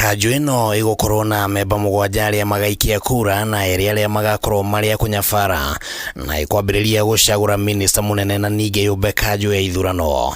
KANJU ino igukorwo na memba mugwanja aria magaikia kura na aria magakorwo maria kunyabara na ikwambiriria gucagura minista munene na ninge yumbe KANJU ya ithurano.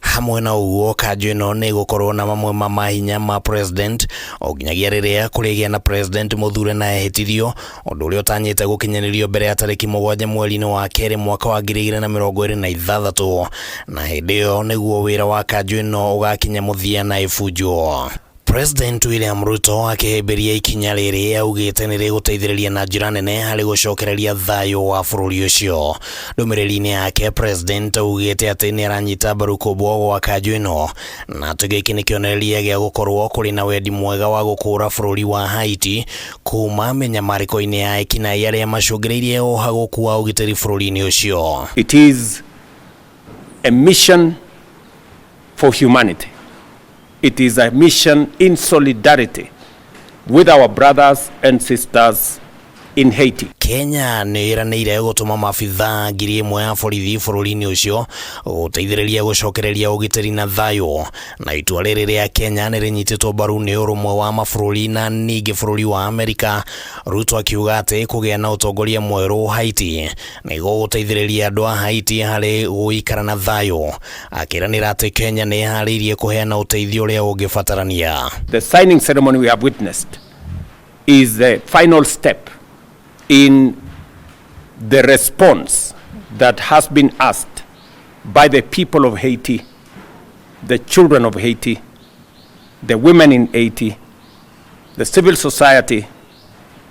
Hamwe na uguo KANJU ino ni gukorwo na mamwe ma mahinya ma president oginyagia riria kurigia na president muthure na ehitithio undu uria utanyite gukinyanirio mbere ya tariki 7 mweri-ini wa keri mwaka wa 2026 na hindi iyo niguo wira wa KANJU ino ugakinya muthia na ifunjo. President William Ruto akihimbiria ikinya riri augite ni riguteithiriria na njira nene hari gucokereria thayu wa bururi ucio. Ndumiriri-ini yake president augite ati ni aranyita mbaru kumbwo gwa KANJU ino na ati giki ni kionereria gia gukorwo kuri na wendi mwega wa gukura bururi wa HAITI kuma menyamariko-ini ya ekinaĩ aria macungiriirie uhaguku wa ugitiri bururi-ini ucio. It is a mission for humanity. It is a mission in solidarity with our brothers and sisters in Haiti. Kenya ni iranire gutuma mafitha 1,000 ya borithi bururi-ini ucio guteithiriria gucokereria ugitiri na thayu na itua riri ria Kenya ni rinyititwo mbaru ni urumwe wa mabururi na ninge bururi wa Amerika. Ruto akiuga ati kugia na utongoria mweru Haiti ni guteithiriria andu a Haiti hari guikara na thayu, akiranira ati Kenya ni haririe kuheana uteithio uria ungibatarania. The signing ceremony we have witnessed is the final step in the response that has been asked by the people of Haiti, the children of Haiti, the women in Haiti, the civil society,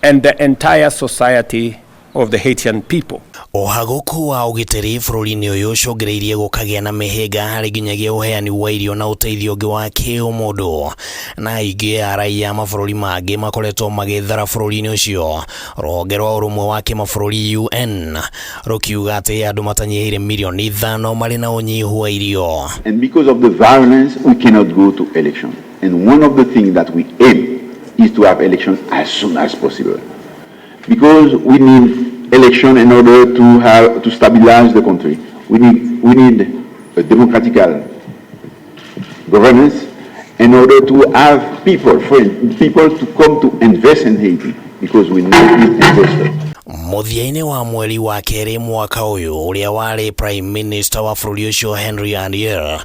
and the entire society of the Haitian people. Uhaguku wa ugitiri bururi-ini uyu ucungiriirie gukagia na mihinga hari nginyagia uheani wa irio na uteithio ungi wa kiumundu na ingi a raia mabururi mangi makoretwo magithara bururi-ini ucio. Ruhonge rwa urumwe wa kimabũrũri UN rukiuga ati andu matanyihire milioni 5 mari na unyihu wa irio. And because of the violence we cannot go to election, and one of the things that we aim is to have elections as soon as possible, because we need election in order to stabilize the country. We need a democratic governance in order to have people to come to invest in Haiti, because we need investors. Muthia-ini wa mweri wa keri mwaka uyu uria wari Prime Minister wa bururi ucio ARIEL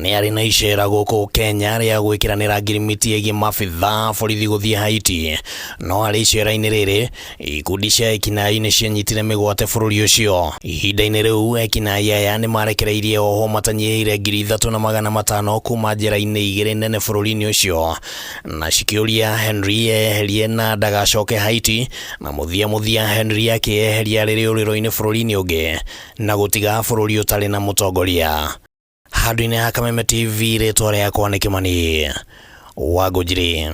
ni ari na icera guku Kenya ria gwikiranira ngirimiti egi mafitha borithi guthie Haiti, no ari icera-ini riri ikundi cia ekinaĩ ni cianyitire migwate bururi ucio. Ihinda-ini riu ekinaĩ aya ni marekereirie oho matanyihire 3,500 kuma njera-ini igiri nene bururi-ini ucio na cikiuria Henry eherie na ndagacoke Haiti na muthia Henry akieheria riri uriro-ini bururi-ini ungi na gutiga bururi utari na mutongoria. Handũ-inĩ ha Kameme TV ritwa riakwa ni Kimani wa Ngũnjiri.